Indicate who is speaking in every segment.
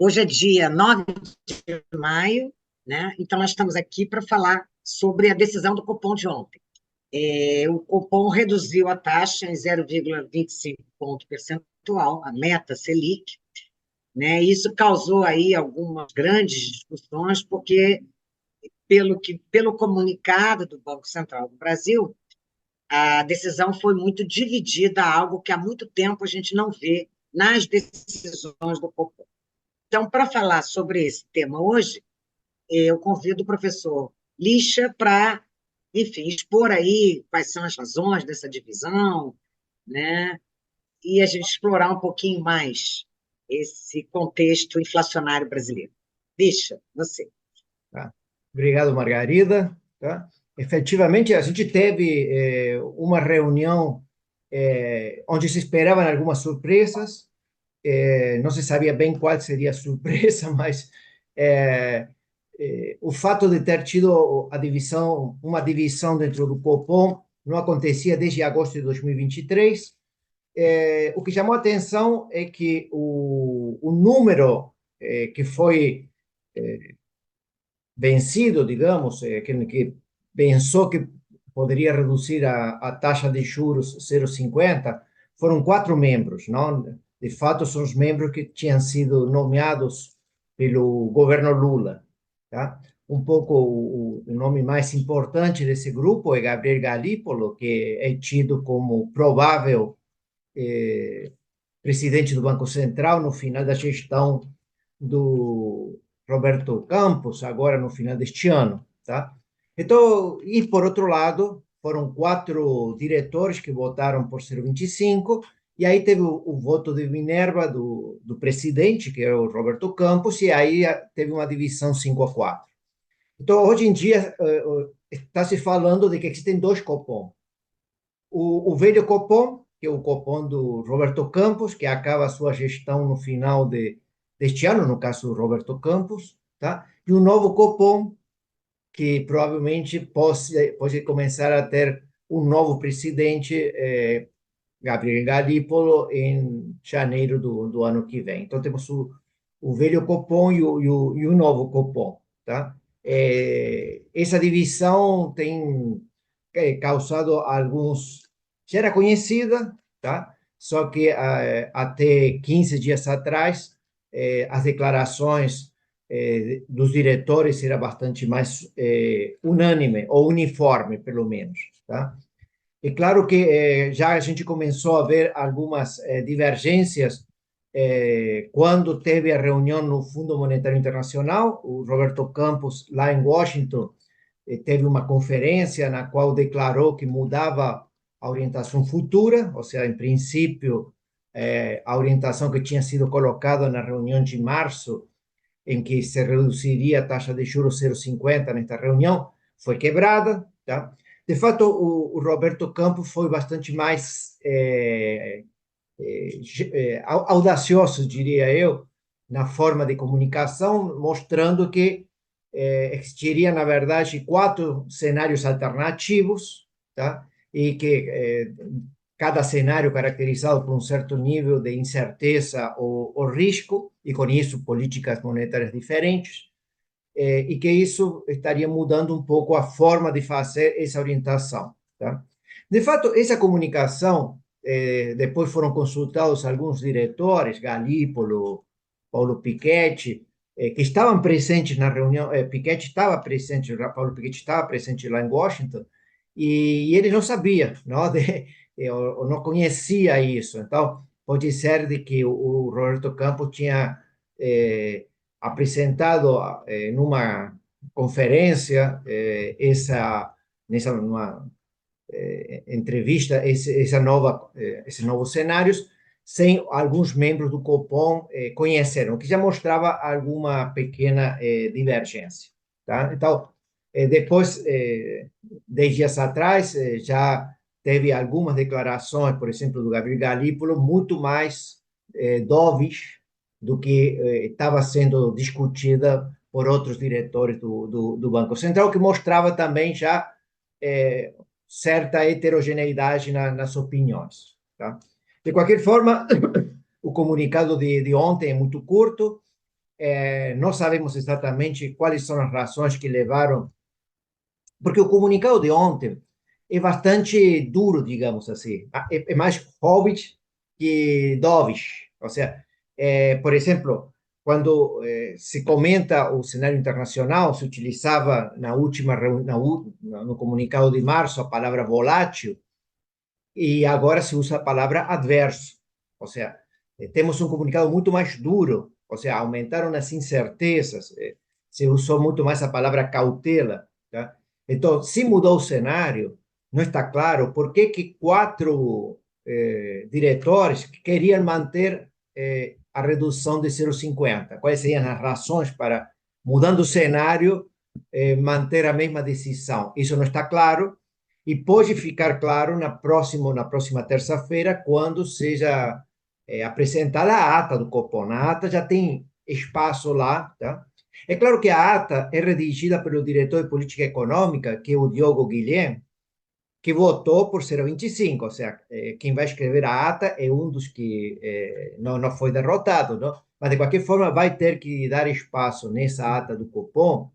Speaker 1: Hoje é dia 9 de maio, né? Então nós estamos aqui para falar sobre a decisão do Copom de ontem. O Copom reduziu a taxa em 0,25 ponto percentual, a meta Selic, né? Isso causou aí algumas grandes discussões, porque pelo comunicado do Banco Central do Brasil, a decisão foi muito dividida, algo que há muito tempo a gente não vê nas decisões do Copom. Então, para falar sobre esse tema hoje, eu convido o professor Lixa para, enfim, expor aí quais são as razões dessa divisão, né? E a gente explorar um pouquinho mais esse contexto inflacionário brasileiro. Lixa, você.
Speaker 2: Tá? Obrigado, Margarida. Tá? Efetivamente, a gente teve uma reunião onde se esperavam algumas surpresas. Não se sabia bem qual seria a surpresa, mas eh, o fato de ter tido a divisão, uma divisão dentro do Copom, não acontecia desde agosto de 2023. O que chamou a atenção é que o número que foi vencido, digamos, que pensou que poderia reduzir a taxa de juros 0,50, foram quatro membros, não? De fato, são os membros que tinham sido nomeados pelo governo Lula, tá? Um pouco o nome mais importante desse grupo é Gabriel Galípolo, que é tido como provável eh, presidente do Banco Central no final da gestão do Roberto Campos, agora no final deste ano, tá? Então, e por outro lado, foram quatro diretores que votaram por 0,25, e aí teve o voto de Minerva do presidente, que é o Roberto Campos, e aí teve uma divisão 5-4. Então, hoje em dia, está se falando de que existem dois Copom. O velho Copom, que é o Copom do Roberto Campos, que acaba a sua gestão no final deste ano, no caso do Roberto Campos, tá? E o novo Copom, que provavelmente pode começar a ter um novo presidente, Gabriel Galípolo, em janeiro do ano que vem. Então, temos o velho Copom e o novo Copom, tá? Essa divisão tem causado alguns. Já era conhecida, tá? Só que até 15 dias atrás, as declarações dos diretores era bastante mais unânime, ou uniforme, pelo menos, tá? É claro que já a gente começou a ver algumas divergências quando teve a reunião no Fundo Monetário Internacional. O Roberto Campos, lá em Washington, teve uma conferência na qual declarou que mudava a orientação futura, ou seja, em princípio, a orientação que tinha sido colocada na reunião de março, em que se reduziria a taxa de juros 0,50 nesta reunião, foi quebrada, tá? De fato, o Roberto Campos foi bastante mais audacioso, diria eu, na forma de comunicação, mostrando que existiria, na verdade, quatro cenários alternativos, tá? E que cada cenário caracterizado por um certo nível de incerteza ou risco, e com isso políticas monetárias diferentes, e que isso estaria mudando um pouco a forma de fazer essa orientação, tá? De fato, essa comunicação, depois foram consultados alguns diretores, Galípolo, Paulo Piketty, que estavam presentes na reunião. Piketty estava presente, Paulo Piketty estava presente lá em Washington, e ele não sabia, não, eu não conhecia isso. Então, pode ser de que o Roberto Campos tinha apresentado numa conferência nessa numa entrevista esses novos cenários sem alguns membros do Copom conheceram, o que já mostrava alguma pequena divergência, tá? Então, depois, 10 dias atrás, já teve algumas declarações, por exemplo, do Gabriel Galípolo, muito mais doves do que estava sendo discutida por outros diretores do Banco Central, que mostrava também já eh, certa heterogeneidade nas opiniões, tá? De qualquer forma, o comunicado de ontem é muito curto, não sabemos exatamente quais são as razões que levaram, porque o comunicado de ontem é bastante duro, digamos assim. É mais hobbit que dovish. Ou seja, por exemplo, quando se comenta o cenário internacional, se utilizava na última no comunicado de março a palavra volátil, e agora se usa a palavra adverso. Ou seja, temos um comunicado muito mais duro, ou seja, aumentaram as incertezas, se usou muito mais a palavra cautela, tá? Então, se mudou o cenário, não está claro por que que quatro diretores queriam manter a redução de 0,50. Quais seriam as razões para, mudando o cenário, manter a mesma decisão? Isso não está claro, e pode ficar claro na próxima terça-feira, quando seja apresentada a ata do Copom. A ata já tem espaço lá, tá? É claro que a ata é redigida pelo diretor de política econômica, que é o Diogo Guilhem, que votou por 0,25, ou seja, quem vai escrever a ata é um dos que não foi derrotado, não? Mas, de qualquer forma, vai ter que dar espaço nessa ata do Copom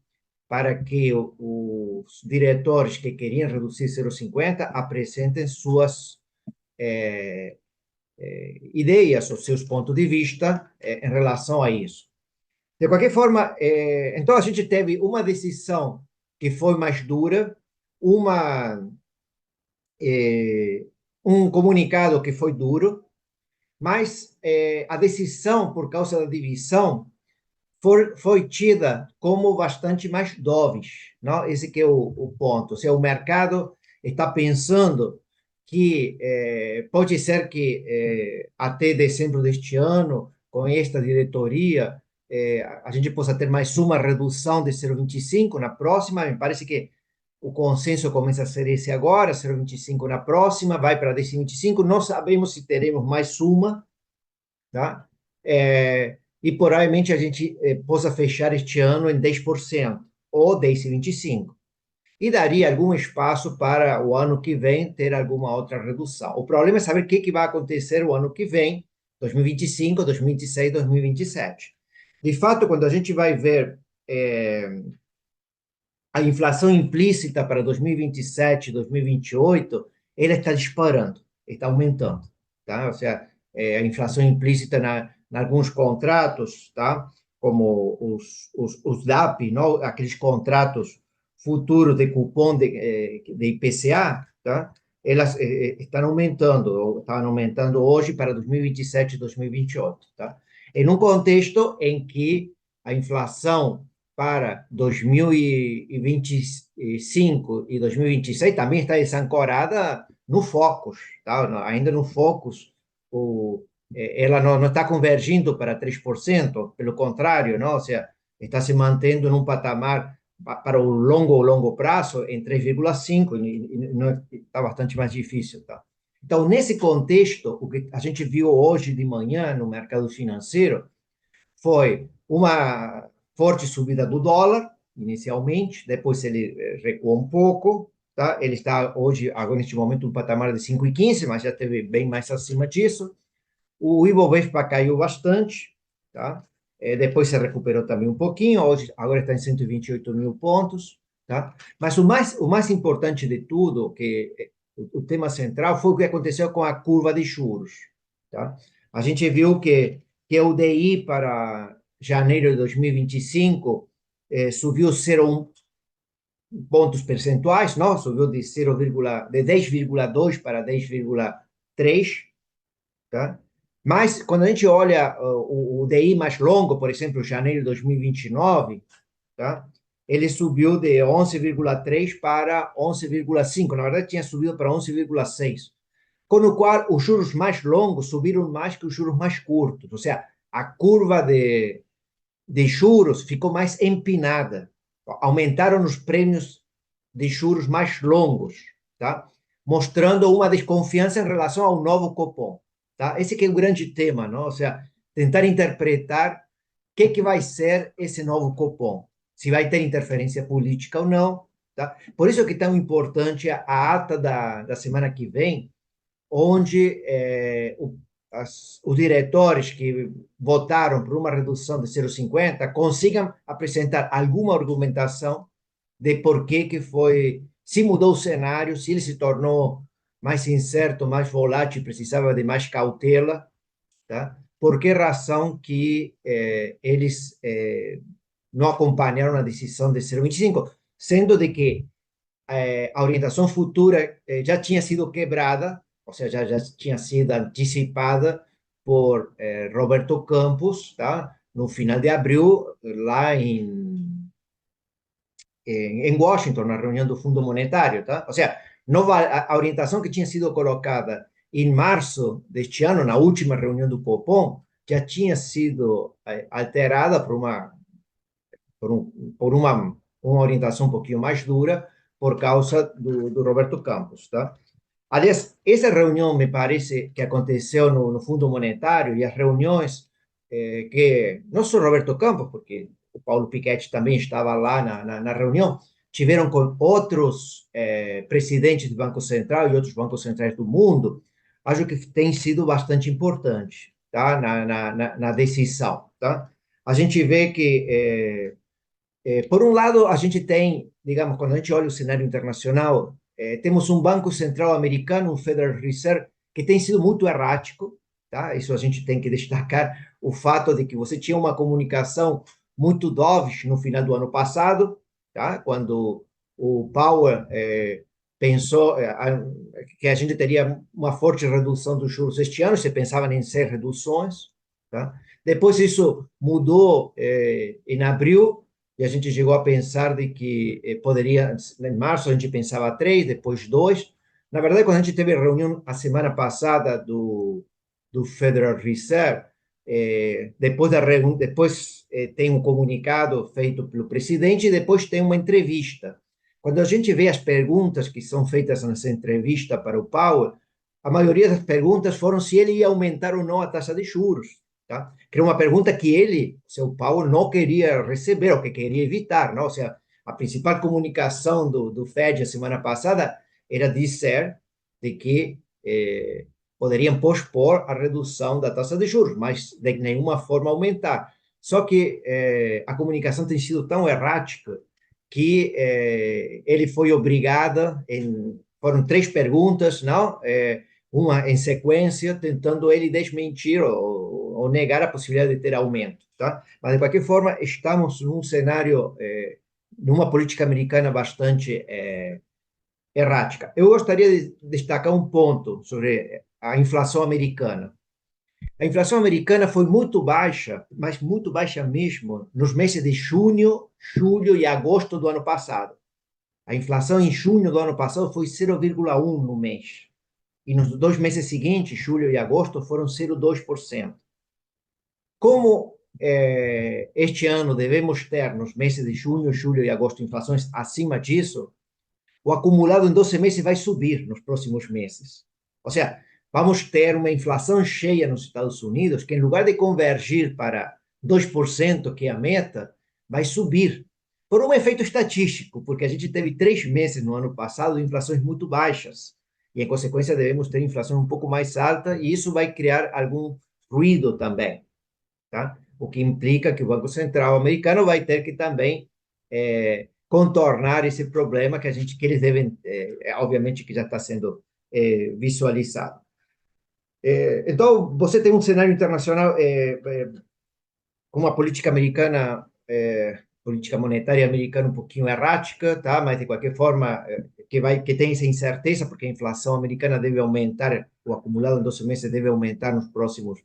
Speaker 2: para que os diretores que queriam reduzir 0,50 apresentem suas ideias, os seus pontos de vista em relação a isso. De qualquer forma, então a gente teve uma decisão que foi mais dura, uma, um comunicado que foi duro, mas a decisão, por causa da divisão, foi tida como bastante mais dovish, não? Esse que é o ponto. Ou seja, o mercado está pensando que pode ser que até dezembro deste ano, com esta diretoria, a gente possa ter mais uma redução de 0,25 na próxima. Me parece que o consenso começa a ser esse agora, 0,25 na próxima, vai para 10,25. Não sabemos se teremos mais uma, tá? E provavelmente a gente possa fechar este ano em 10% ou 10,25. E daria algum espaço para o ano que vem ter alguma outra redução. O problema é saber o que vai acontecer o ano que vem, 2025, 2026, 2027. De fato, quando a gente vai ver a inflação implícita para 2027, 2028, ela está disparando, está aumentando, tá? Ou seja, a inflação implícita em alguns contratos, tá? Como os DAP, não? Aqueles contratos futuros de cupom de IPCA, tá? Elas estão aumentando hoje para 2027 e 2028, tá? Em um contexto em que a inflação para 2025 e 2026 também está desancorada no Focus, tá? Ainda no Focus, ela não está convergindo para 3%, pelo contrário, não? Ou seja, está se mantendo num patamar para o longo prazo em 3,5, está bastante mais difícil, tá? Então, nesse contexto, o que a gente viu hoje de manhã no mercado financeiro foi uma forte subida do dólar, inicialmente, depois ele recuou um pouco, tá? Ele está hoje, agora neste momento, um patamar de 5,15, mas já teve bem mais acima disso. O Ibovespa caiu bastante, tá? Depois se recuperou também um pouquinho, hoje, agora está em 128 mil pontos, tá? Mas o mais importante de tudo, que o tema central, foi o que aconteceu com a curva de juros, tá? A gente viu que o DI para janeiro de 2025 subiu 0,1 pontos percentuais, não? Subiu de 10,2 para 10,3, tá? Mas, quando a gente olha o DI mais longo, por exemplo, janeiro de 2029, tá? Ele subiu de 11,3 para 11,5. Na verdade, tinha subido para 11,6. Com o qual, os juros mais longos subiram mais que os juros mais curtos. Ou seja, a curva de juros ficou mais empinada. Aumentaram os prêmios de juros mais longos, tá? Mostrando uma desconfiança em relação ao novo Copom, tá? Esse que é o grande tema, não? Ou seja, tentar interpretar o que vai ser esse novo Copom, se vai ter interferência política ou não, tá? Por isso que é tão importante a ata da semana que vem, onde os diretores que votaram por uma redução de 0,50 consigam apresentar alguma argumentação de por que foi, se mudou o cenário, se ele se tornou mais incerto, mais volátil, precisava de mais cautela, tá? Por que razão que eles não acompanharam a decisão de 0,25, sendo de que a orientação futura já tinha sido quebrada, ou seja, já tinha sido antecipada por Roberto Campos, tá? No final de abril, lá em Washington, na reunião do Fundo Monetário, tá? Ou seja, a orientação que tinha sido colocada em março deste ano, na última reunião do Copom, já tinha sido alterada por uma orientação um pouquinho mais dura por causa do Roberto Campos, tá? Aliás, essa reunião me parece que aconteceu no Fundo Monetário e as reuniões que, não só Roberto Campos, porque o Paulo Piketty também estava lá na reunião, tiveram com outros presidentes do Banco Central e outros bancos centrais do mundo, acho que tem sido bastante importante, tá? Na decisão, tá? A gente vê que por um lado, a gente tem, digamos, quando a gente olha o cenário internacional, temos um Banco Central americano, um Federal Reserve, que tem sido muito errático, tá? Isso a gente tem que destacar, o fato de que você tinha uma comunicação muito dovish no final do ano passado, tá? Quando o Powell pensou que a gente teria uma forte redução dos juros este ano, você pensava em 6 reduções, tá? Depois isso mudou em abril, e a gente chegou a pensar de que poderia, em março a gente pensava 3, depois 2. Na verdade, quando a gente teve reunião a semana passada do Federal Reserve, depois tem um comunicado feito pelo presidente e depois tem uma entrevista. Quando a gente vê as perguntas que são feitas nessa entrevista para o Powell, a maioria das perguntas foram se ele ia aumentar ou não a taxa de juros, tá? Que era uma pergunta que ele, seu Paulo, não queria receber, ou que queria evitar, não? Ou seja, a principal comunicação do Fed a semana passada era dizer de que poderiam pospor a redução da taxa de juros, mas de nenhuma forma aumentar. Só que a comunicação tem sido tão errática que ele foi obrigado, foram 3 perguntas, não? Uma em sequência, tentando ele desmentir ou negar a possibilidade de ter aumento, tá? Mas, de qualquer forma, estamos num cenário, numa política americana bastante errática. Eu gostaria de destacar um ponto sobre a inflação americana. A inflação americana foi muito baixa, mas muito baixa mesmo, nos meses de junho, julho e agosto do ano passado. A inflação em junho do ano passado foi 0,1 no mês. E nos 2 meses seguintes, julho e agosto, foram 0,2%. Como este ano devemos ter, nos meses de junho, julho e agosto, inflações acima disso, o acumulado em 12 meses vai subir nos próximos meses. Ou seja, vamos ter uma inflação cheia nos Estados Unidos, que em lugar de convergir para 2%, que é a meta, vai subir. Por um efeito estatístico, porque a gente teve 3 meses no ano passado de inflações muito baixas. E, em consequência, devemos ter inflação um pouco mais alta, e isso vai criar algum ruído também, tá? O que implica que o Banco Central americano vai ter que também contornar esse problema que eles devem, obviamente, que já está sendo visualizado. Então, você tem um cenário internacional com uma política americana, política monetária americana um pouquinho errática, tá? Mas de qualquer forma que tem essa incerteza, porque a inflação americana deve aumentar, o acumulado em 12 meses deve aumentar nos próximos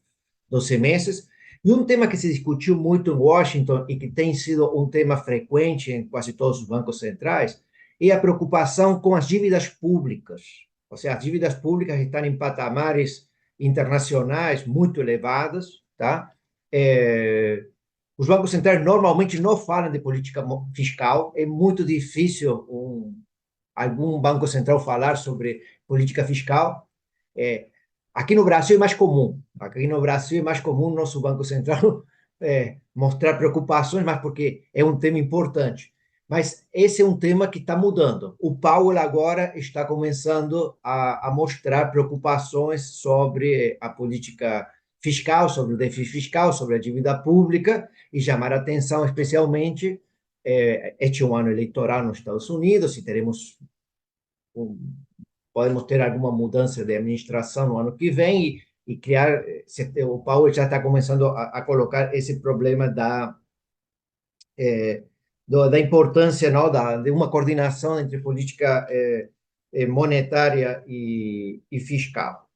Speaker 2: 12 meses. E um tema que se discutiu muito em Washington e que tem sido um tema frequente em quase todos os bancos centrais é a preocupação com as dívidas públicas. Ou seja, as dívidas públicas estão em patamares internacionais muito elevados, tá? Os bancos centrais normalmente não falam de política fiscal, é muito difícil algum banco central falar sobre política fiscal. Aqui no Brasil é mais comum. Aqui no Brasil é mais comum o nosso Banco Central mostrar preocupações, mas porque é um tema importante. Mas esse é um tema que está mudando. O Powell agora está começando a mostrar preocupações sobre a política fiscal, sobre o déficit fiscal, sobre a dívida pública, e chamar a atenção especialmente, este é um ano eleitoral nos Estados Unidos, e podemos ter alguma mudança de administração no ano que vem, e criar, o Powell já está começando a colocar esse problema da importância, não, de uma coordenação entre política monetária e fiscal,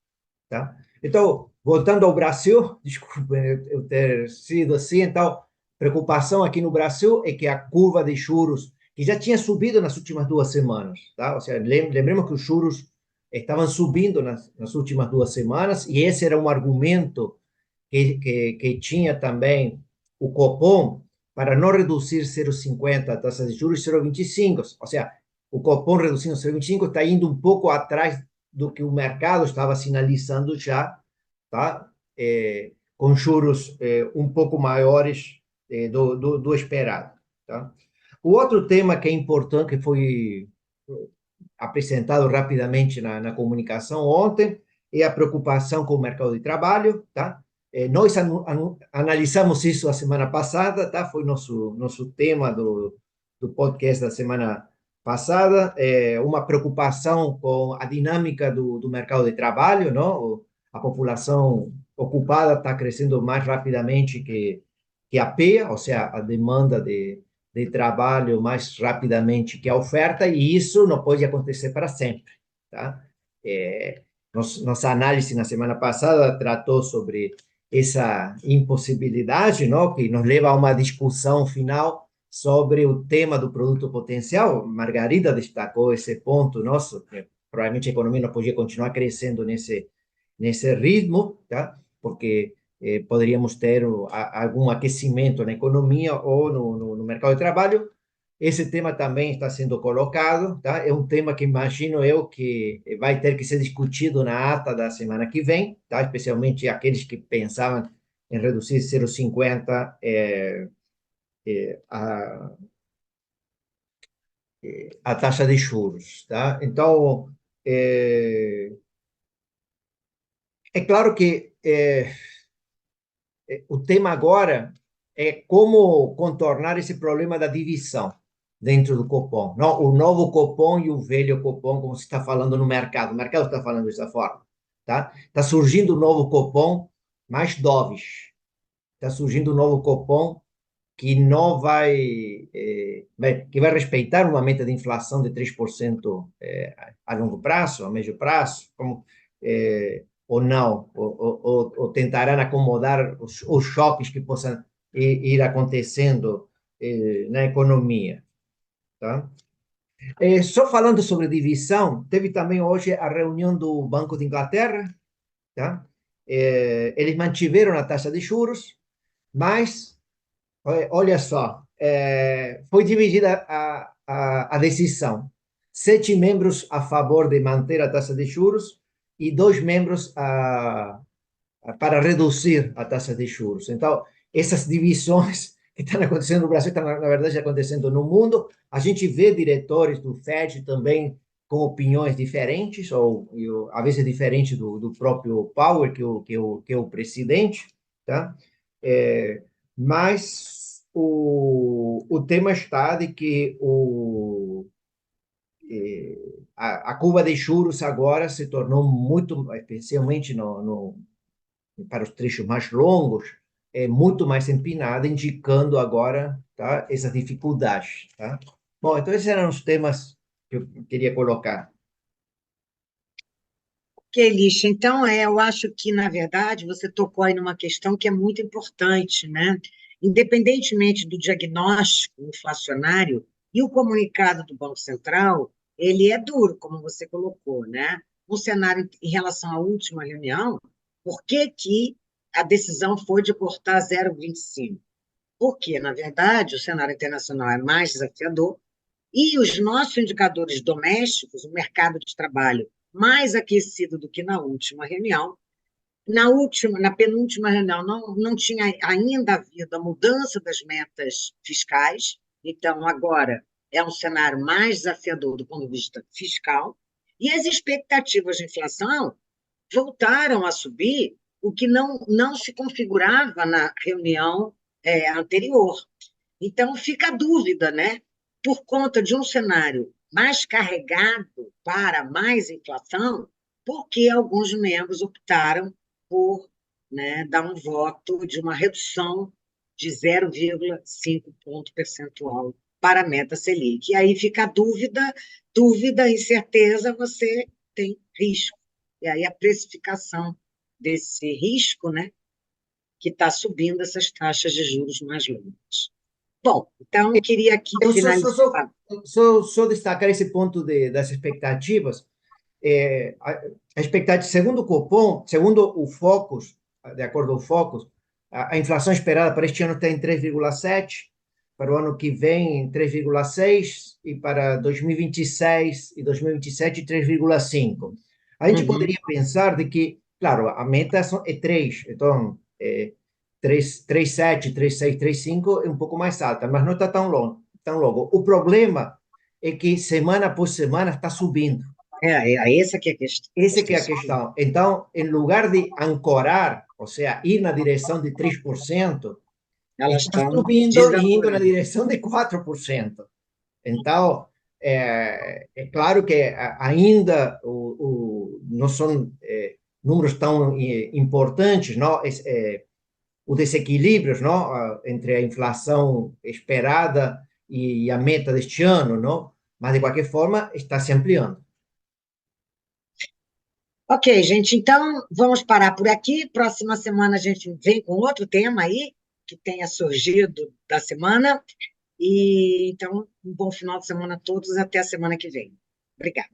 Speaker 2: tá? Então, voltando ao Brasil, desculpe eu ter sido assim, então, preocupação aqui no Brasil é que a curva de juros, que já tinha subido nas últimas 2 semanas, tá? Ou seja, lembremos que os juros estavam subindo nas últimas 2 semanas, e esse era um argumento que tinha também o Copom para não reduzir 0,50 a taxa de juros e 0,25. Ou seja, o Copom reduzindo 0,25 está indo um pouco atrás do que o mercado estava sinalizando já, tá? Com juros um pouco maiores do esperado. Tá? O outro tema que é importante, que foi apresentado rapidamente na comunicação ontem, é a preocupação com o mercado de trabalho, tá? Nós analisamos isso a semana passada, tá? Foi nosso tema do podcast da semana passada, uma preocupação com a dinâmica do mercado de trabalho, não? A população ocupada está crescendo mais rapidamente que a PEA, ou seja, a demanda de trabalho mais rapidamente que a oferta, e isso não pode acontecer para sempre, tá? Nossa análise na semana passada tratou sobre essa impossibilidade, não, que nos leva a uma discussão final sobre o tema do produto potencial. Margarida destacou esse ponto nosso, que provavelmente a economia não podia continuar crescendo nesse ritmo, tá? Porque poderíamos ter algum aquecimento na economia ou no mercado de trabalho. Esse tema também está sendo colocado, tá? É um tema que imagino eu que vai ter que ser discutido na ata da semana que vem, tá? Especialmente aqueles que pensavam em reduzir 0,50 a, a taxa de juros, tá? Então, é claro que o tema agora é como contornar esse problema da divisão dentro do Copom. Não, o novo Copom e o velho Copom, como se está falando no mercado. O mercado está falando dessa forma. Tá? Está surgindo um novo Copom mais dovish. Está surgindo um novo Copom que não que vai respeitar uma meta de inflação de 3% a longo prazo, a médio prazo, ou não, ou tentarão acomodar os choques que possam ir acontecendo na economia. Tá? Só falando sobre divisão, teve também hoje a reunião do Banco de Inglaterra, tá? Eles mantiveram a taxa de juros, mas olha só, foi dividida a decisão. 7 membros a favor de manter a taxa de juros e 2 membros para reduzir a taxa de juros. Então, essas divisões que estão acontecendo no Brasil estão, na verdade, acontecendo no mundo. A gente vê diretores do Fed também com opiniões diferentes, ou às vezes diferente do próprio Powell, que é o presidente, tá? Mas o tema está de que a curva de juros agora se tornou muito, especialmente para os trechos mais longos, muito mais empinada, indicando agora, tá, essas dificuldades. Tá? Bom, então esses eram os temas que eu queria colocar.
Speaker 1: Ok, Lixa, então eu acho que, na verdade, você tocou aí numa questão que é muito importante, né? Independentemente do diagnóstico inflacionário e o comunicado do Banco Central, ele é duro, como você colocou, né? Um cenário em relação à última reunião, por que que a decisão foi de cortar 0,25? Porque, na verdade, o cenário internacional é mais desafiador, e os nossos indicadores domésticos, o mercado de trabalho mais aquecido do que na última reunião. Na penúltima reunião, não tinha ainda havido a mudança das metas fiscais, então agora é um cenário mais desafiador do ponto de vista fiscal, e as expectativas de inflação voltaram a subir, o que não se configurava na reunião anterior. Então, fica a dúvida, né? Por conta de um cenário mais carregado para mais inflação, por que alguns membros optaram por, né, dar um voto de uma redução de 0,5 ponto percentual para a meta Selic. E aí fica a dúvida, incerteza, você tem risco. E aí a precificação desse risco, né, que está subindo essas taxas de juros mais longas. Bom, então eu queria aqui
Speaker 2: Eu
Speaker 1: finalizar.
Speaker 2: só destacar esse ponto das expectativas. A expectativa, segundo o Copom, segundo o Focus, de acordo ao Focus, a inflação esperada para este ano está em 3,7, para o ano que vem em 3,6 e para 2026 e 2027 3,5. A gente
Speaker 1: Uhum.
Speaker 2: poderia pensar de que, claro, a meta é 3, então 3,7, 3,6, 3,5 é um pouco mais alta, mas não está tão longo, tão logo. O problema é que semana após semana está subindo.
Speaker 1: Essa que é a questão.
Speaker 2: Essa que é a questão. Então, em lugar de ancorar, ou seja, ir na direção de 3%,
Speaker 1: Elas
Speaker 2: está
Speaker 1: estão
Speaker 2: subindo e indo na
Speaker 1: desancorando.
Speaker 2: direção de 4%. Então, claro que ainda não são números tão importantes, não? O desequilíbrios, não? Entre a inflação esperada e a meta deste ano, não? Mas, de qualquer forma, está se ampliando.
Speaker 1: Ok, gente, então vamos parar por aqui. Próxima semana a gente vem com outro tema aí, que tenha surgido da semana. E então, um bom final de semana a todos, até a semana que vem. Obrigada.